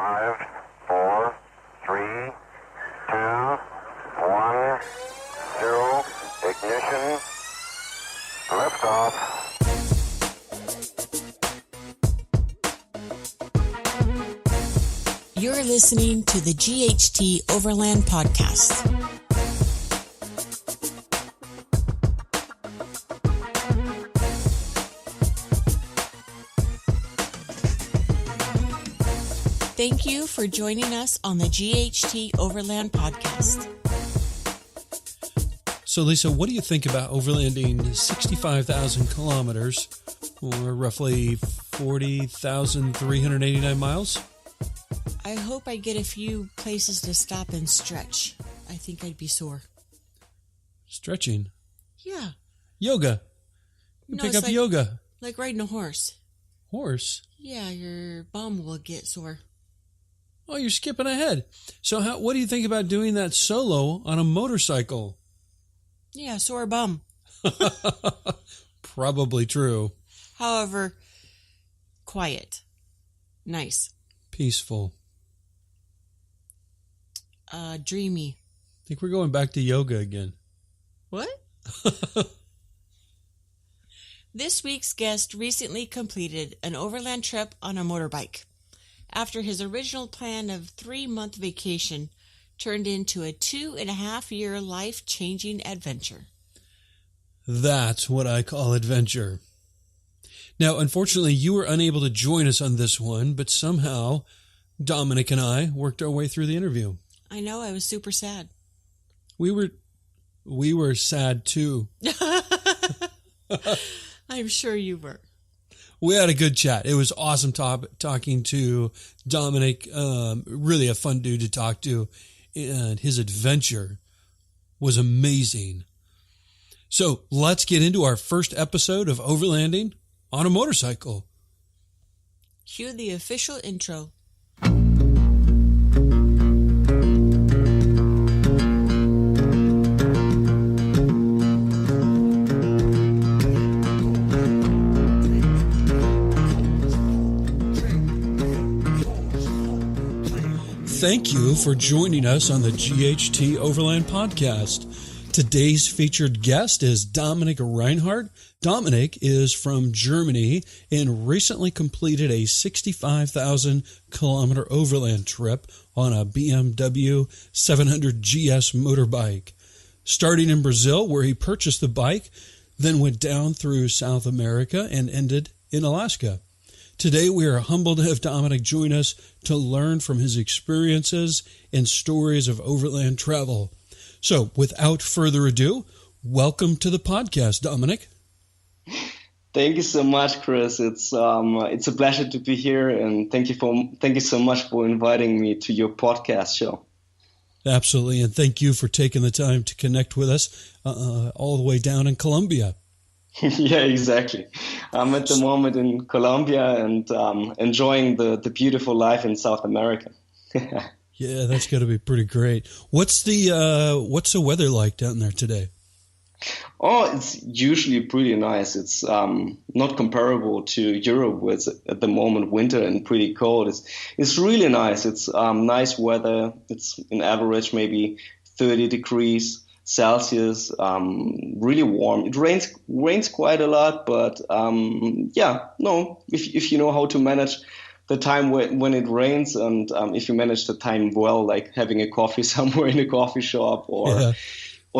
5, 4, 3, 2, 1, 0, ignition, liftoff. You're listening to the GHT Overland podcast. Thank you for joining us on the GHT Overland podcast. So, Lisa, what do you think about overlanding 65,000 kilometers, or roughly 40,389 miles? I hope I get a few places to stop and stretch. I think I'd be sore. Stretching? Yeah. Yoga. You pick up yoga. Like riding a horse. Horse? Yeah, your bum will get sore. Oh, you're skipping ahead. So what do you think about doing that solo on a motorcycle? Yeah, sore bum. Probably true. However, quiet. Nice. Peaceful. Dreamy. I think we're going back to yoga again. What? This week's guest recently completed an overland trip on a motorbike after his original plan of 3-month vacation turned into a 2.5-year life-changing adventure. That's what I call adventure. Now, unfortunately, you were unable to join us on this one, but somehow Dominik and I worked our way through the interview. I know, I was super sad. We were sad too. I'm sure you were. We had a good chat. It was awesome talking to Dominik. Really a fun dude to talk to. And his adventure was amazing. So let's get into our first episode of Overlanding on a Motorcycle. Cue the official intro. Thank you for joining us on the GHT Overland podcast. Today's featured guest is Dominik Reinhard. Dominik is from Germany and recently completed a 65,000 kilometer overland trip on a BMW 700 GS motorbike. Starting in Brazil, where he purchased the bike, then went down through South America and ended in Alaska. Today, we are humbled to have Dominik join us to learn from his experiences and stories of overland travel. So, without further ado, welcome to the podcast, Dominik. Thank you so much, Chris. It's a pleasure to be here, and thank you so much for inviting me to your podcast show. Absolutely, and thank you for taking the time to connect with us all the way down in Colombia. Yeah, exactly. I'm at the moment in Colombia and enjoying the beautiful life in South America. Yeah, that's got to be pretty great. What's the weather like down there today? Oh, it's usually pretty nice. It's not comparable to Europe, where it's at the moment winter and pretty cold. It's really nice. It's nice weather. It's an average maybe 30 degrees Celsius, really warm. It rains quite a lot, but if you know how to manage the time when it rains, and if you manage the time well, like having a coffee somewhere in a coffee shop or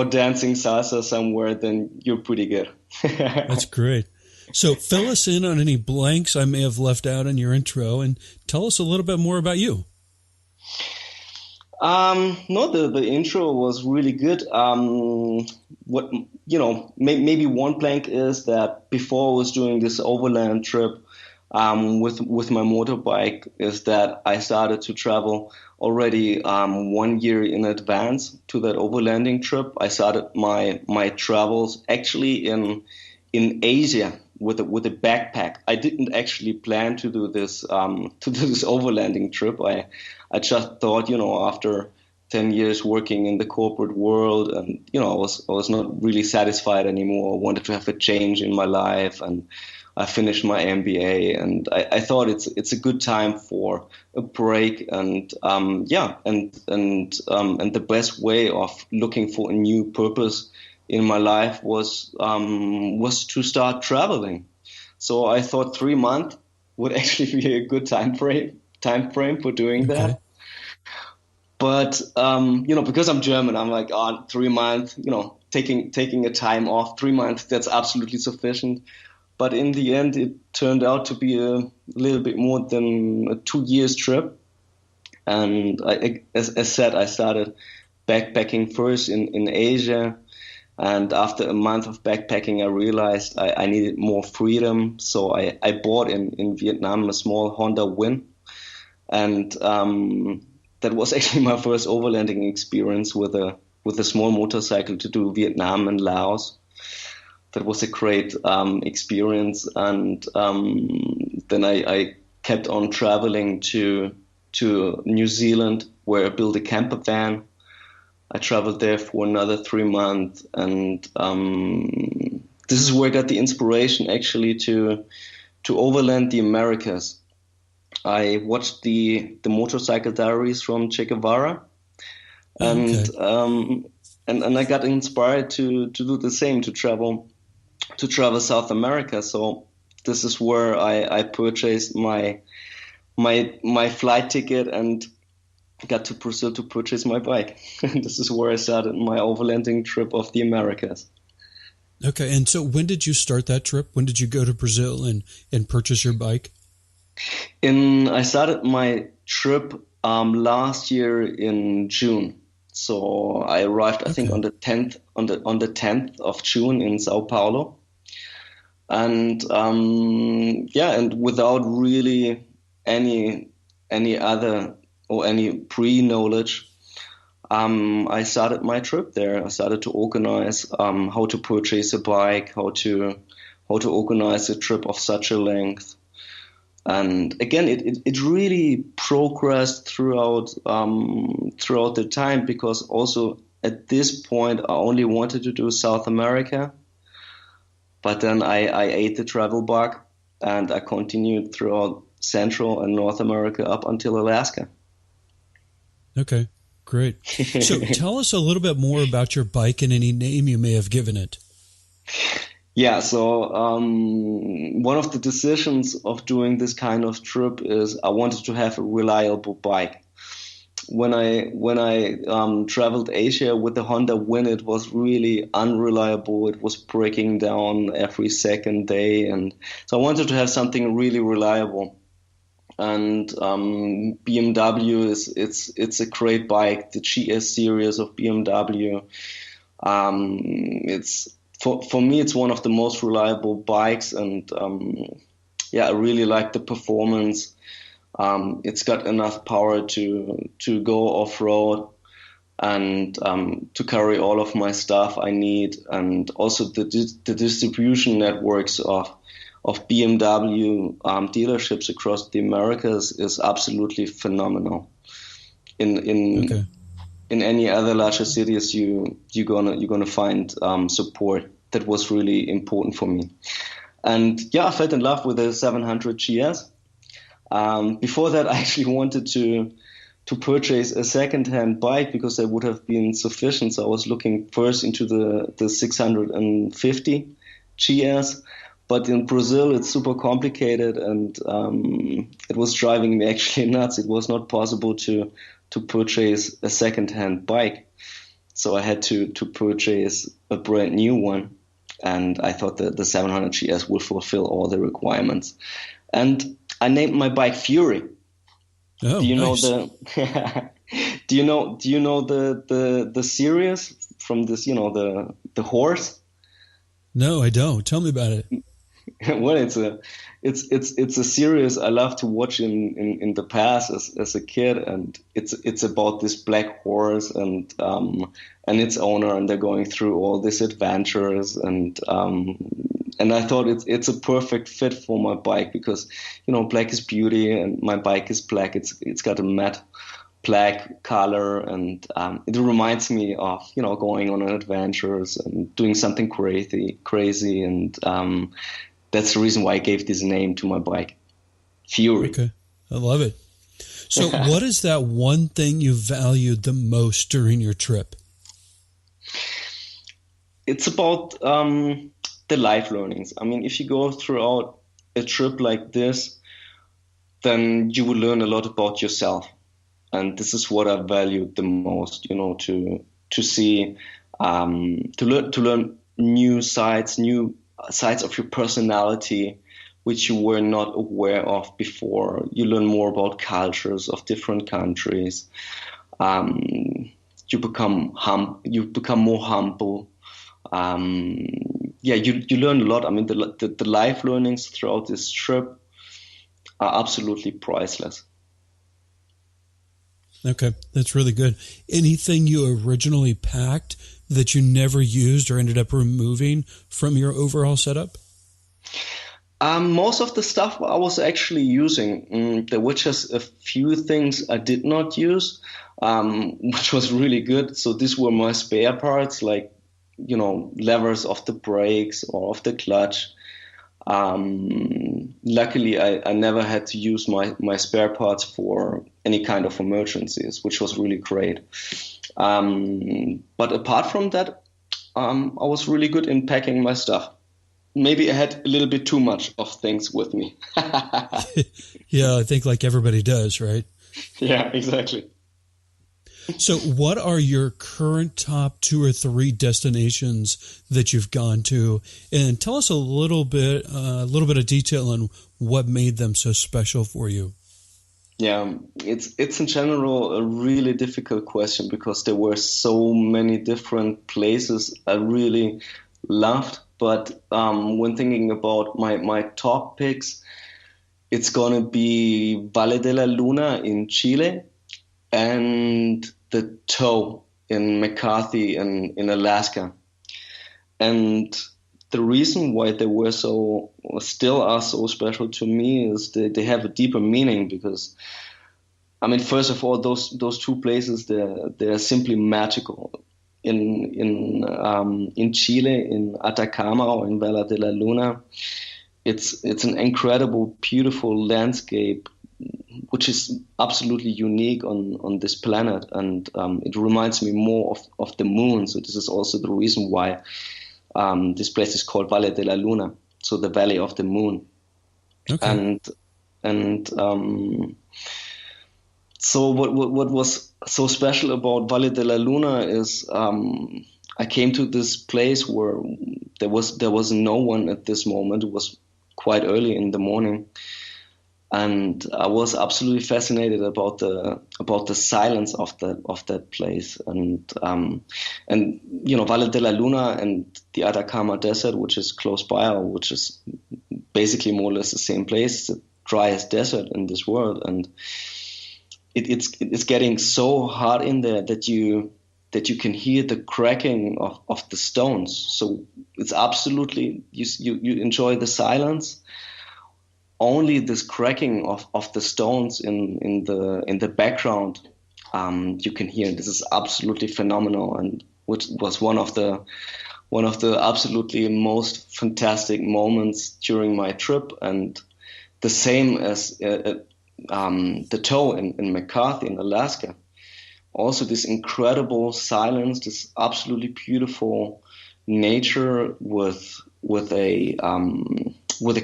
dancing salsa somewhere, then you're pretty good. That's great. So fill us in on any blanks I may have left out in your intro and tell us a little bit more about you. No, the intro was really good. Maybe one blank is that before I was doing this overland trip with my motorbike, is that I started to travel already 1 year in advance to that overlanding trip. I started my travels actually in Asia with a backpack. I didn't actually plan to do this overlanding trip. I just thought, after 10 years working in the corporate world, and I was not really satisfied anymore. I wanted to have a change in my life, and I finished my MBA, and I thought it's a good time for a break, and the best way of looking for a new purpose in my life was to start traveling. So I thought 3 months would actually be a good time frame for doing that. But because I'm German, I'm like, 3 months, taking a time off, 3 months, that's absolutely sufficient. But in the end, it turned out to be a little bit more than a 2 years trip. And as said, I started backpacking first in Asia. And after a month of backpacking, I realized I needed more freedom. So I bought in Vietnam a small Honda Win. And that was actually my first overlanding experience with a small motorcycle to do Vietnam and Laos. That was a great experience, and then I kept on traveling to New Zealand, where I built a camper van. I traveled there for another 3 months, and this is where I got the inspiration actually to overland the Americas. I watched the Motorcycle Diaries from Che Guevara, and I got inspired to do the same, to travel South America. So this is where I purchased my flight ticket and got to Brazil to purchase my bike. This is where I started my overlanding trip of the Americas. Okay, and so when did you start that trip? When did you go to Brazil and purchase your bike? I started my trip last year in June. So I arrived, I think, on the 10th of June in Sao Paulo, and and without really any other or any pre-knowledge, I started my trip there. I started to organize how to purchase a bike, how to organize a trip of such a length. And again, it really progressed throughout the time, because also at this point I only wanted to do South America, but then I ate the travel bug and I continued throughout Central and North America up until Alaska. Okay, great. So tell us a little bit more about your bike and any name you may have given it. Yeah, so one of the decisions of doing this kind of trip is I wanted to have a reliable bike. When I traveled Asia with the Honda Win, it was really unreliable. It was breaking down every second day, and so I wanted to have something really reliable. And BMW it's a great bike, the GS series of BMW. For me, it's one of the most reliable bikes, and I really like the performance. It's got enough power to go off-road and to carry all of my stuff I need, and also the distribution networks of BMW dealerships across the Americas is absolutely phenomenal. In any other larger cities, you're gonna find support. That was really important for me. And I fell in love with the 700 GS. Before that, I actually wanted to purchase a second-hand bike because that would have been sufficient. So I was looking first into the 650 GS. But in Brazil, it's super complicated, and it was driving me actually nuts. It was not possible to purchase a second-hand bike. So I had to purchase a brand new one. And I thought that the 700 GS will fulfill all the requirements. And I named my bike Fury. Oh, do you nice. know the series from this, the horse? No, I don't. Tell me about it. Well, it's a series I love to watch in the past as a kid, and it's about this black horse and its owner, and they're going through all these adventures, and I thought it's a perfect fit for my bike because black is beauty and my bike is black. It's got a matte black color, and it reminds me of going on adventures and doing something crazy and that's the reason why I gave this name to my bike, Fury. Okay, I love it. So what is that one thing you valued the most during your trip? It's about the life learnings. I mean, if you go throughout a trip like this, then you will learn a lot about yourself. And this is what I valued the most, to see, to learn new sides of your personality, which you were not aware of before. You learn more about cultures of different countries. You become more humble. You learn a lot. I mean, the life learnings throughout this trip are absolutely priceless. Okay, that's really good. Anything you originally packed that you never used or ended up removing from your overall setup? Most of the stuff I was actually using. There were just a few things I did not use, which was really good. So these were my spare parts, like, levers of the brakes or of the clutch. Luckily, I never had to use my spare parts for any kind of emergencies, which was really great. But apart from that, I was really good in packing my stuff. Maybe I had a little bit too much of things with me. Yeah, I think like everybody does, right? Yeah, exactly. So what are your current top 2 or 3 destinations that you've gone to? And tell us a little bit of detail on what made them so special for you. Yeah, it's in general a really difficult question because there were so many different places I really loved. But when thinking about my top picks, it's going to be Valle de la Luna in Chile and the Toe in McCarthy in Alaska. And the reason why they were still are so special to me is that they have a deeper meaning because, I mean, first of all, those 2 places, they're simply magical. In Chile, in Atacama or in Valle de la Luna, it's an incredible, beautiful landscape, which is absolutely unique on this planet, and it reminds me more of the moon. So this is also the reason why this place is called Valle de la Luna, so the Valley of the Moon. Okay. And so what was so special about Valle de la Luna is I came to this place where there was no one at this moment. It was quite early in the morning, and I was absolutely fascinated about the silence of that place. And Valle de la Luna and the Atacama Desert, which is close by, or which is basically more or less the same place, the driest desert in this world, and it's getting so hot in there that you can hear the cracking of the stones. So it's absolutely, you enjoy the silence. Only this cracking of the stones in the background you can hear. This is absolutely phenomenal, and which was one of the absolutely most fantastic moments during my trip. And the same as the Toe in McCarthy in Alaska. Also this incredible silence, this absolutely beautiful nature with a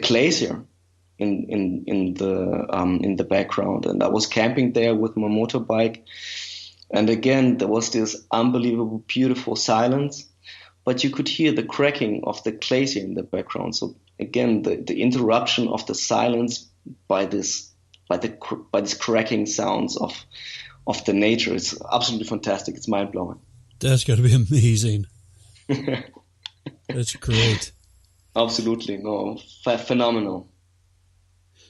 glacier in the background. And I was camping there with my motorbike, and again there was this unbelievable beautiful silence, but you could hear the cracking of the glacier in the background. So again, the interruption of the silence by this cracking sounds of the nature. It's absolutely fantastic. It's mind blowing. That's got to be amazing. That's great. Absolutely, no, phenomenal.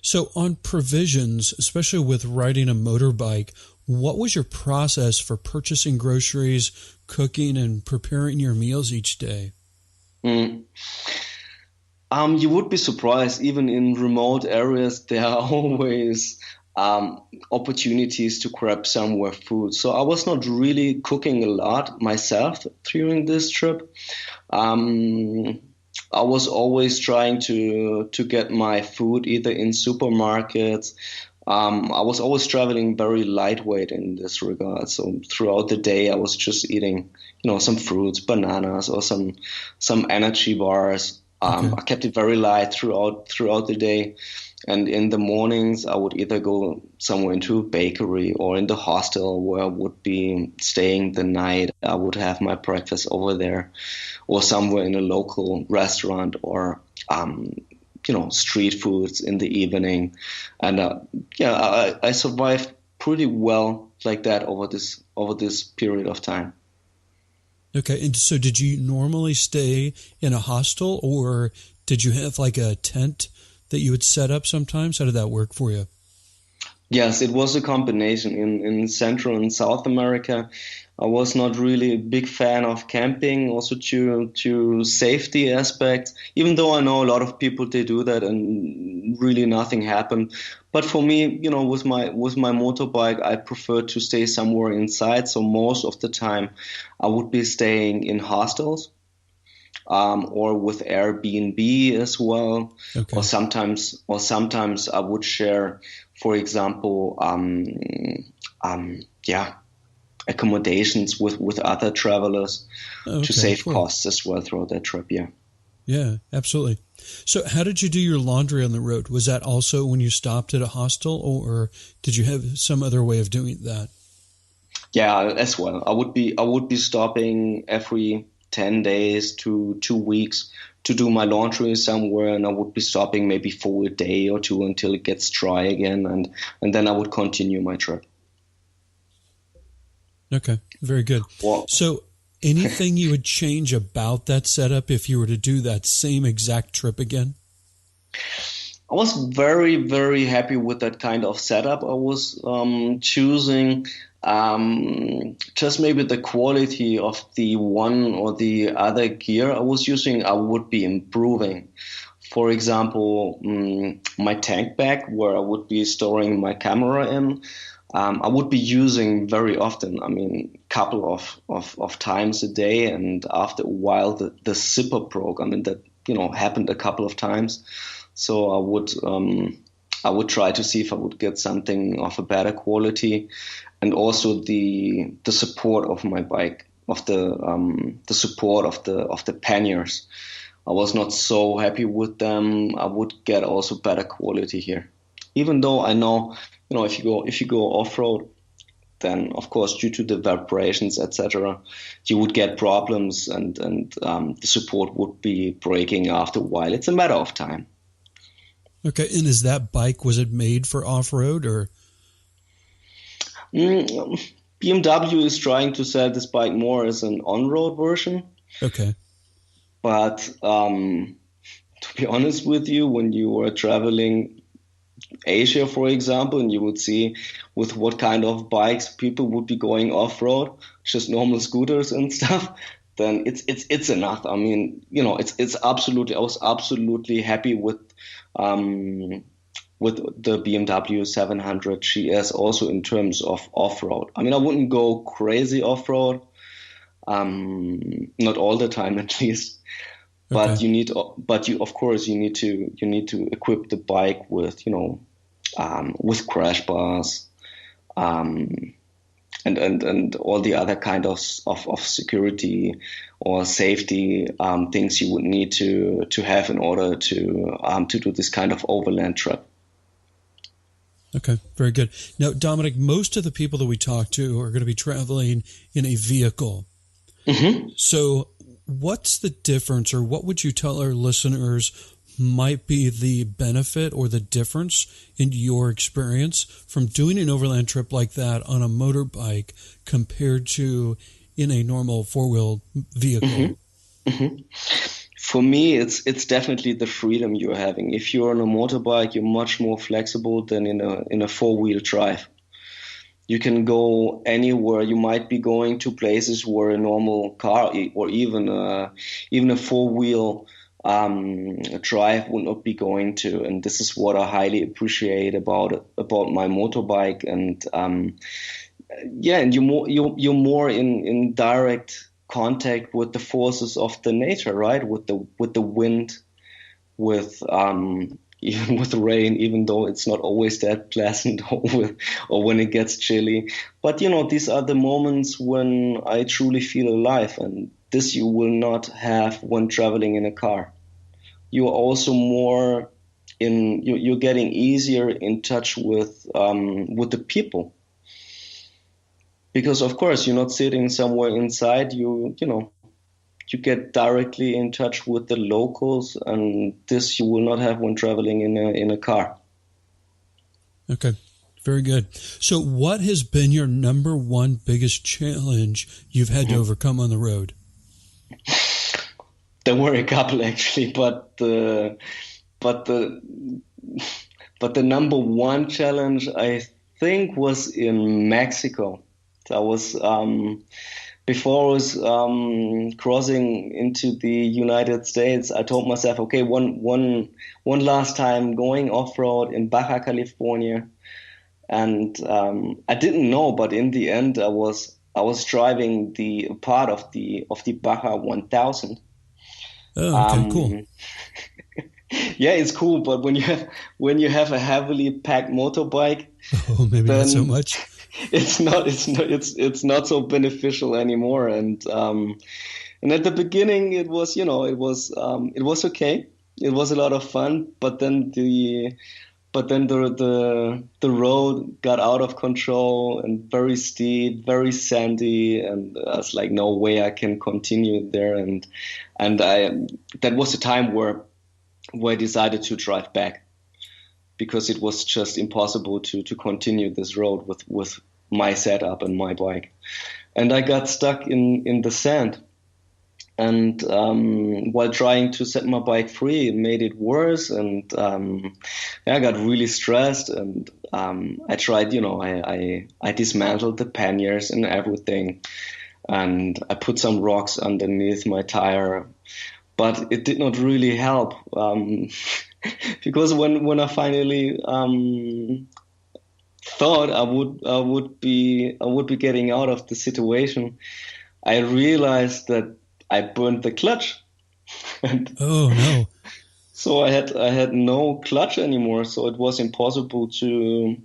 So on provisions, especially with riding a motorbike, what was your process for purchasing groceries, cooking, and preparing your meals each day? You would be surprised, even in remote areas, there are always opportunities to grab somewhere food. So I was not really cooking a lot myself during this trip. I was always trying to get my food either in supermarkets. I was always traveling very lightweight in this regard. So throughout the day, I was just eating, some fruits, bananas, or some energy bars. Okay. I kept it very light throughout the day. And in the mornings, I would either go somewhere into a bakery or in the hostel where I would be staying the night. I would have my breakfast over there, or somewhere in a local restaurant, or street foods in the evening. And I survived pretty well like that over this period of time. Okay. And so did you normally stay in a hostel, or did you have like a tent that you would set up sometimes? How did that work for you? Yes, it was a combination. In Central and South America, I was not really a big fan of camping, also to safety aspects, even though I know a lot of people, they do that and really nothing happened. But for me, with my motorbike, I prefer to stay somewhere inside. So most of the time I would be staying in hostels, or with Airbnb as well. Okay. Or sometimes I would share, for example, accommodations with other travelers to save costs as well throughout that trip. Yeah. Yeah, absolutely. So how did you do your laundry on the road? Was that also when you stopped at a hostel, or did you have some other way of doing that? Yeah, as well. I would be stopping every 10 days to 2 weeks to do my laundry somewhere, and I would be stopping maybe for a day or two until it gets dry again, and then I would continue my trip. Okay, very good. Well, so anything you would change about that setup if you were to do that same exact trip again? I was very, very happy with that kind of setup I was choosing. Just maybe the quality of the one or the other gear I was using, I would be improving. For example, my tank bag, where I would be storing my camera in, I would be using very often. I mean, couple of times a day, and after a while, the zipper broke. I mean, that happened a couple of times. So I would try to see if I would get something of a better quality, and also the support of my bike, of the support of the panniers. I was not so happy with them. I would get also better quality here, even though I know, if you go off road, then of course due to the vibrations, etc., you would get problems, and the support would be breaking after a while. It's a matter of time. Okay, and is that bike, was it made for off-road, or? BMW is trying to sell this bike more as an on-road version. Okay. But to be honest with you, when you were traveling Asia, for example, and you would see with what kind of bikes people would be going off-road, just normal scooters and stuff, then it's enough. I mean, it's absolutely, I was absolutely happy with the BMW 700 GS also in terms of off-road. I mean, I wouldn't go crazy off-road, not all the time at least. But okay. you of course you need to equip the bike with with crash bars, and all the other kind of security or safety things you would need to have in order to do this kind of overland trip. Okay, very good. Now, Dominik, most of the people that we talk to are going to be traveling in a vehicle. Mm-hmm. So what's the difference, or what would you tell our listeners might be the benefit or the difference in your experience from doing an overland trip like that on a motorbike compared to in a normal four-wheel vehicle? Mm-hmm. Mm-hmm. For me, it's definitely the freedom you're having. If you're on a motorbike, you're much more flexible than in a four-wheel drive. You can go anywhere. You might be going to places where a normal car or even a four-wheel drive would not be going to. And this is what I highly appreciate about my motorbike. And and you're more in direct contact with the forces of the nature, right? With the wind, with even with rain, even though it's not always that pleasant, or when it gets chilly. But these are the moments when I truly feel alive, and this you will not have when traveling in a car. You are also more you're getting easier in touch with the people, because of course you're not sitting somewhere inside. You get directly in touch with the locals, and this you will not have when traveling in a car. Okay, very good. So what has been your number one biggest challenge you've had to overcome on the road? There were a couple actually, but the number one challenge I think was in Mexico. That was before I was crossing into the United States. I told myself, okay, one last time going off-road in Baja California, and I didn't know, but in the end, I was driving the part of the Baja 1000. Oh, okay, cool. Yeah, it's cool, but when you have a heavily packed motorbike, maybe not so much. It's not so beneficial anymore. And at the beginning, it was okay. It was a lot of fun, but then the road got out of control and very steep, very sandy, and I was like, no way I can continue there. And that was the time where I decided to drive back, because it was just impossible to continue this road with my setup and my bike. And I got stuck in the sand. And while trying to set my bike free, it made it worse. And I got really stressed. And I tried, I dismantled the panniers and everything. And I put some rocks underneath my tire. But it did not really help. Because when I finally thought I would be getting out of the situation, I realized that I burned the clutch. Oh no! So I had no clutch anymore. So it was impossible to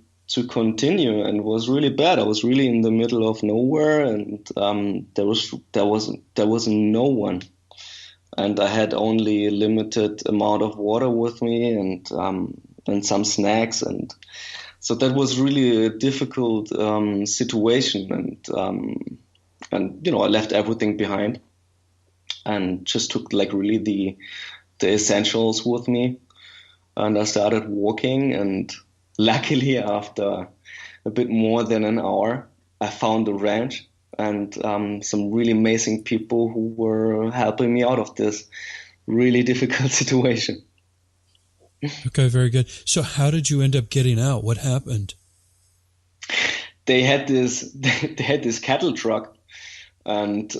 continue, and it was really bad. I was really in the middle of nowhere, and there was no one. And I had only a limited amount of water with me, and some snacks, and so that was really a difficult situation. And I left everything behind, and just took like really the essentials with me, and I started walking. And luckily, after a bit more than an hour, I found a ranch. And some really amazing people who were helping me out of this really difficult situation. Okay, very good. So how did you end up getting out? What happened? They had this cattle truck, and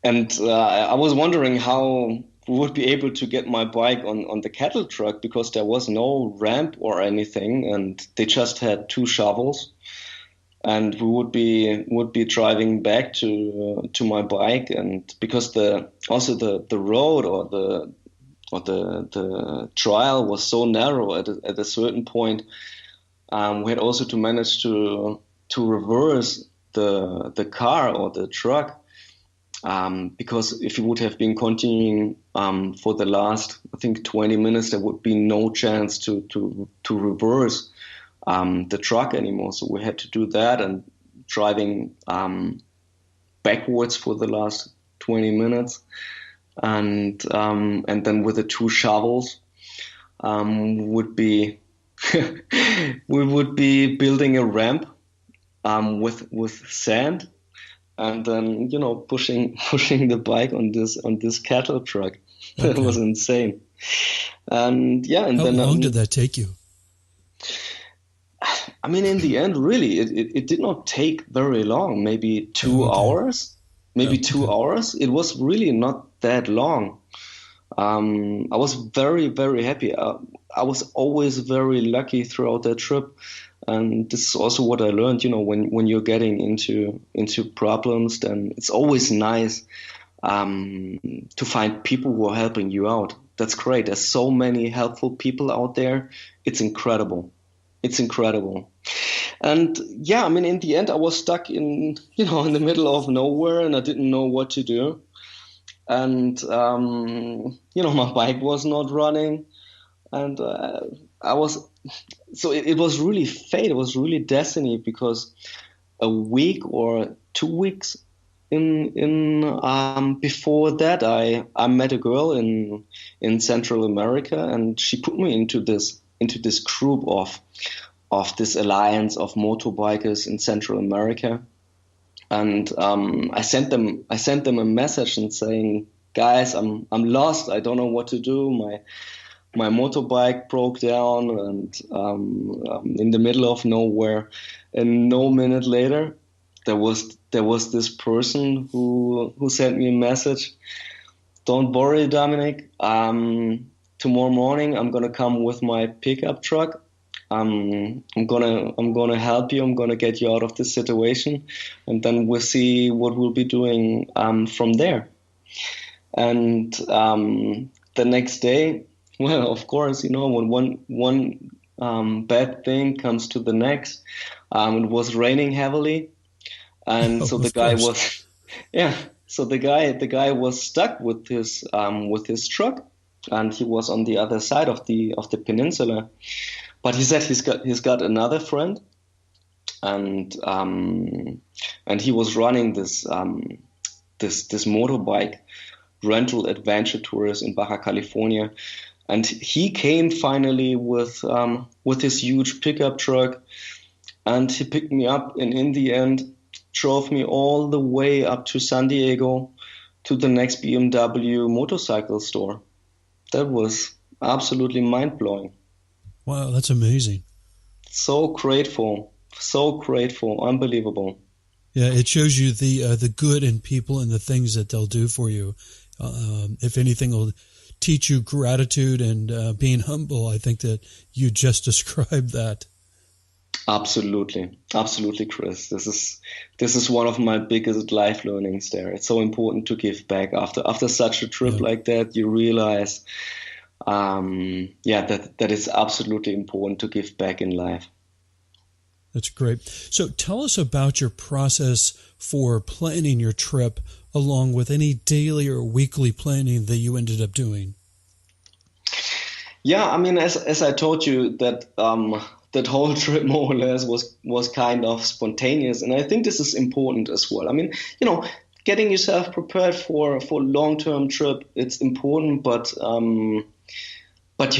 I was wondering how we would be able to get my bike on the cattle truck, because there was no ramp or anything, and they just had 2 shovels. And we would be driving back to my bike, and because the road or the trail was so narrow at a certain point, we had also to manage to reverse the car or the truck, because if you would have been continuing for the last, I think, 20 minutes, there would be no chance to reverse the truck anymore. So we had to do that, and driving backwards for the last 20 minutes, and then with the 2 shovels, we would be building a ramp with sand, and then pushing the bike on this cattle truck. Okay. That was insane. And how long did that take you? I mean, in the end, really, it did not take very long, maybe 2 hours, maybe 2 hours. It was really not that long. I was very, very happy. I was always very lucky throughout that trip. And this is also what I learned, when you're getting into problems, then it's always nice to find people who are helping you out. That's great. There's so many helpful people out there. It's incredible. It's incredible. And yeah, I mean, in the end, I was stuck in the middle of nowhere, and I didn't know what to do. And, my bike was not running, and it was really fate. It was really destiny, because a week or 2 weeks before that, I met a girl in Central America, and she put me into this group of this alliance of motorbikers in Central America. And I sent them a message and saying, guys, I'm lost. I don't know what to do. My motorbike broke down, and in the middle of nowhere. And no minute later, there was this person who sent me a message. Don't worry, Dominik. Tomorrow morning, I'm gonna come with my pickup truck. I'm gonna help you. I'm gonna get you out of this situation, and then we'll see what we'll be doing from there. And the next day, well, of course, when one bad thing comes to the next, it was raining heavily, and so the guy was, yeah. So the guy was stuck with his truck, and he was on the other side of the peninsula. But he said he's got another friend, and he was running this motorbike rental Adventurist in Baja California, and he came finally with his huge pickup truck, and he picked me up, and in the end drove me all the way up to San Diego to the next BMW motorcycle store. That was absolutely mind-blowing. Wow, that's amazing. So grateful, unbelievable. Yeah, it shows you the good in people and the things that they'll do for you. If anything, will teach you gratitude and being humble. I think that you just described that. Absolutely, Chris. This is one of my biggest life learnings there. It's so important to give back after such a trip like that. You realize, that it's absolutely important to give back in life. That's great. So tell us about your process for planning your trip, along with any daily or weekly planning that you ended up doing. Yeah, I mean, as I told you, that whole trip more or less was kind of spontaneous, and I think this is important as well. I mean, getting yourself prepared for a long-term trip, it's important, but you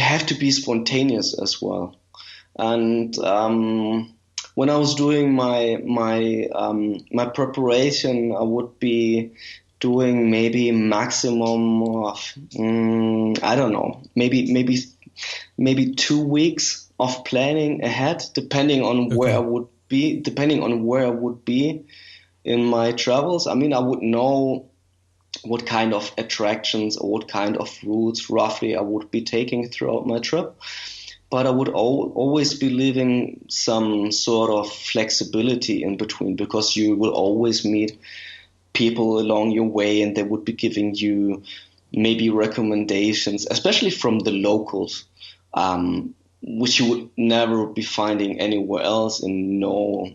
have to be spontaneous as well. And when I was doing my preparation, I would be doing maybe maximum of I don't know, maybe 2 weeks of planning ahead, depending on where I would be in my travels. I mean, I would know what kind of attractions or what kind of routes roughly I would be taking throughout my trip. But I would always be leaving some sort of flexibility in between, because you will always meet people along your way, and they would be giving you maybe recommendations, especially from the locals, which you would never be finding anywhere else in no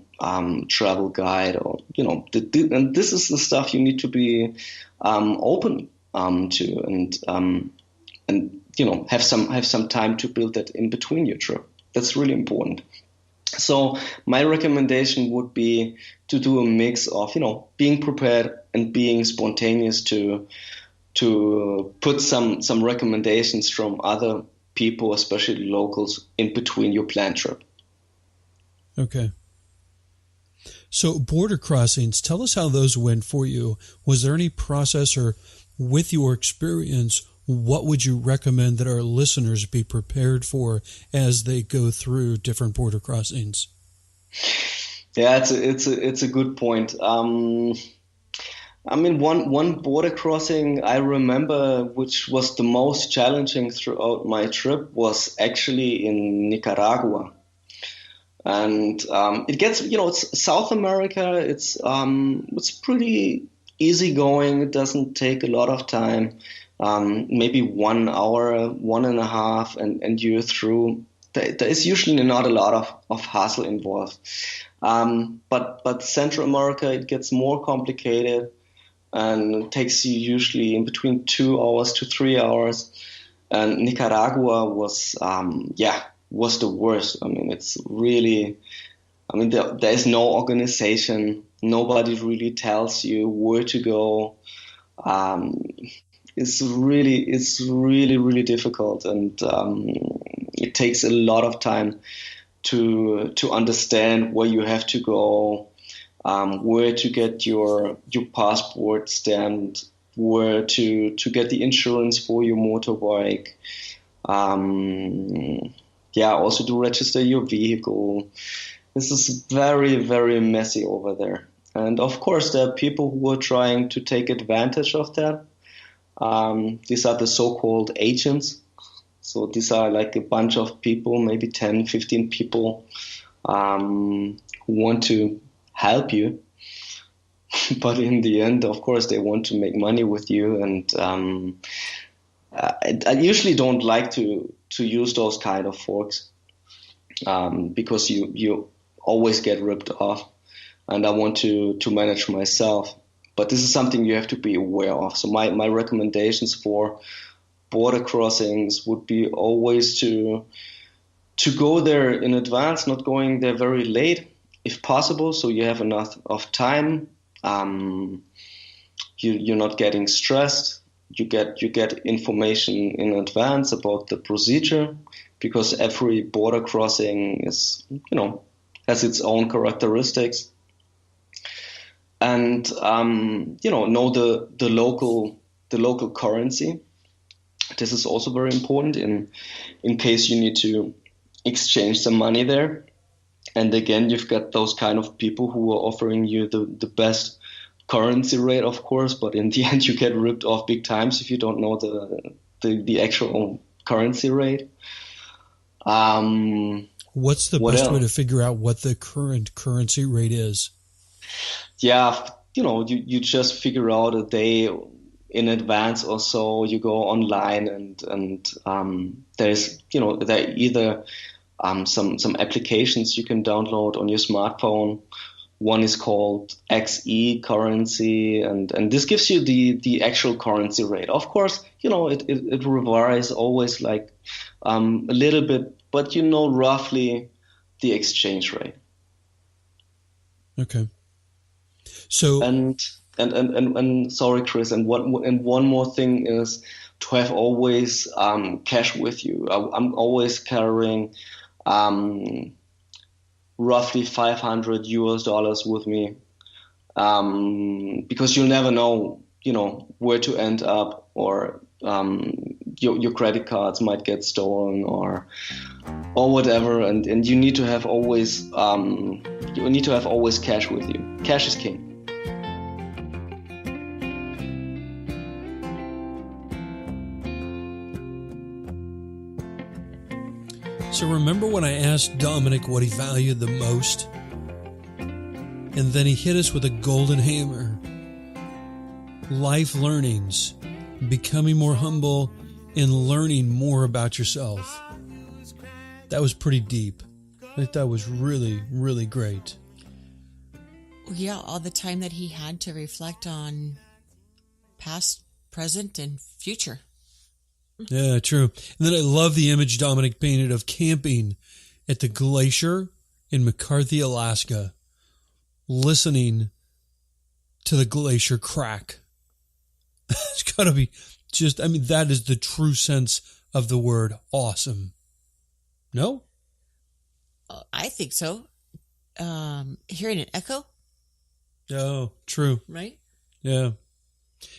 travel guide, or and this is the stuff you need to be open to, and have some time to build that in between your trip. That's really important. So my recommendation would be to do a mix of being prepared and being spontaneous, to put some recommendations from other people, especially locals, in between your planned trip. Okay. So border crossings, tell us how those went for you. Was there any process, or with your experience, what would you recommend that our listeners be prepared for as they go through different border crossings? Yeah, it's a good point. I mean, one border crossing I remember, which was the most challenging throughout my trip, was actually in Nicaragua. And it gets, it's South America. It's pretty easygoing. It doesn't take a lot of time. Maybe 1 hour, 1.5, and you're through. There is usually not a lot of hassle involved. But Central America, it gets more complicated, and it takes you usually in between 2 hours to 3 hours. And Nicaragua was the worst. I mean, it's really, there is no organization. Nobody really tells you where to go. It's really, really difficult, and it takes a lot of time to understand where you have to go, where to get your passport stamped, where to get the insurance for your motorbike. Also to register your vehicle. This is very, very messy over there. And of course, there are people who are trying to take advantage of that. These are the so-called agents. So these are like a bunch of people, maybe 10, 15 people, who want to help you. But in the end, of course, they want to make money with you. And I usually don't like to use those kind of forks, because you always get ripped off, and I want to manage myself. But this is something you have to be aware of. So my recommendations for border crossings would be always to go there in advance, not going there very late if possible, so you have enough of time. You're not getting stressed. You get information in advance about the procedure, because every border crossing is, has its own characteristics. And know the local currency. This is also very important in case you need to exchange some money there. And again, you've got those kind of people who are offering you the best currency rate, of course, but in the end you get ripped off big times if you don't know the actual currency rate. What's the best way to figure out what the current currency rate is? Yeah, you just figure out a day in advance or so. You go online and there's there are either some applications you can download on your smartphone. One is called XE currency, and this gives you the actual currency rate. Of course, it varies always like a little bit, but roughly the exchange rate. Okay. So and sorry, Chris, and one more thing is to have always cash with you. I'm always carrying roughly $500 with me, because you'll never know, where to end up, or your credit cards might get stolen or whatever, and you need to have always cash with you. Cash is king. So remember when I asked Dominik what he valued the most? And then he hit us with a golden hammer. Life learnings, becoming more humble, and learning more about yourself. That was pretty deep. I think that was really, really great. Yeah, all the time that he had to reflect on past, present, and future. Yeah, true. And then I love the image Dominik painted of camping at the glacier in McCarthy, Alaska, listening to the glacier crack. It's got to be that is the true sense of the word awesome. No? I think so. Hearing an echo? Oh, true. Right? Yeah.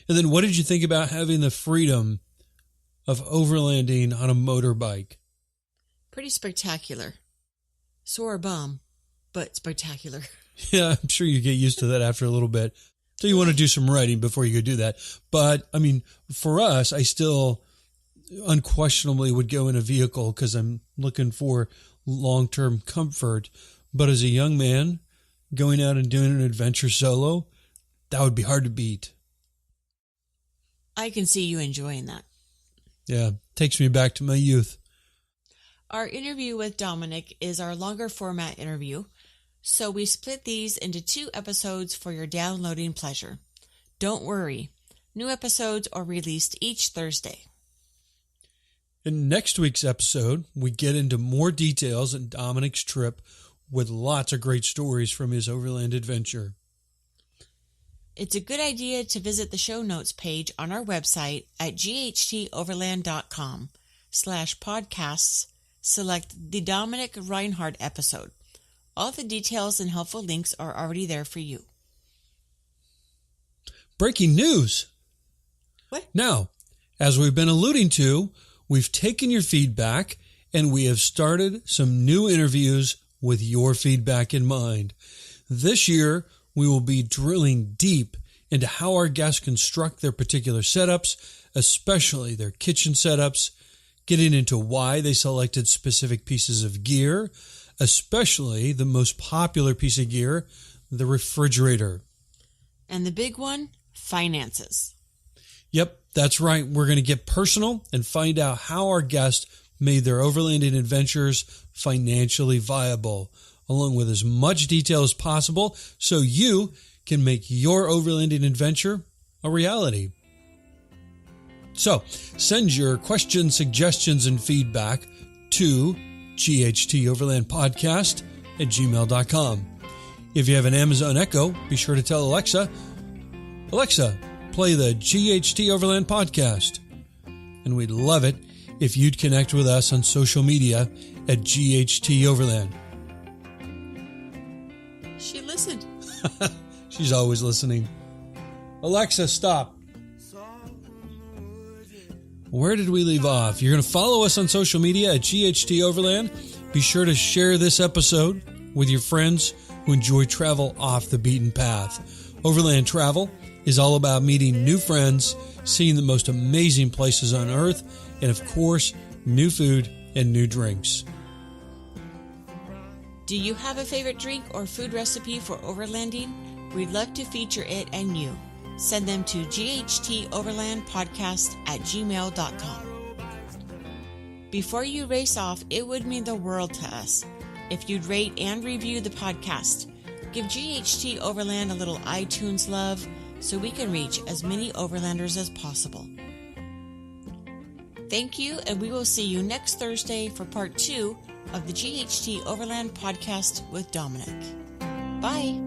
And then what did you think about having the freedom of overlanding on a motorbike? Pretty spectacular. Sore bum, but spectacular. Yeah, I'm sure you get used to that after a little bit. So you want to do some writing before you go do that. But, for us, I still unquestionably would go in a vehicle because I'm looking for long-term comfort. but as a young man, going out and doing an adventure solo, that would be hard to beat. I can see you enjoying that. Yeah, takes me back to my youth. Our interview with Dominik is our longer format interview, so we split these into 2 episodes for your downloading pleasure. Don't worry, new episodes are released each Thursday. In next week's episode, we get into more details on Dominik's trip with lots of great stories from his overland adventure. It's a good idea to visit the show notes page on our website at ghteoverland.com/podcasts. Select the Dominik Reinhard episode. All the details and helpful links are already there for you. Breaking news! What? Now, as we've been alluding to, we've taken your feedback and we have started some new interviews with your feedback in mind. This year, we will be drilling deep into how our guests construct their particular setups, especially their kitchen setups, getting into why they selected specific pieces of gear, especially the most popular piece of gear, the refrigerator. And the big one, finances. Yep, that's right. We're going to get personal and find out how our guests made their overlanding adventures financially viable, along with as much detail as possible so you can make your overlanding adventure a reality. So, send your questions, suggestions, and feedback to ghteoverlandpodcast@gmail.com. If you have an Amazon Echo, be sure to tell Alexa, Alexa, play the GHT Overland podcast. And we'd love it if you'd connect with us on social media at GHT Overland. She listened. She's always listening. Alexa, stop. Where did we leave off? You're going to follow us on social media at GHT Overland. Be sure to share this episode with your friends who enjoy travel off the beaten path. Overland travel is all about meeting new friends, seeing the most amazing places on earth, and of course, new food and new drinks. Do you have a favorite drink or food recipe for overlanding? We'd love to feature it and you. Send them to ghteoverlandpodcast@gmail.com. Before you race off, it would mean the world to us if you'd rate and review the podcast. Give GHT Overland a little iTunes love so we can reach as many overlanders as possible. Thank you, and we will see you next Thursday for part 2 of the GHT Overland podcast with Dominik. Bye!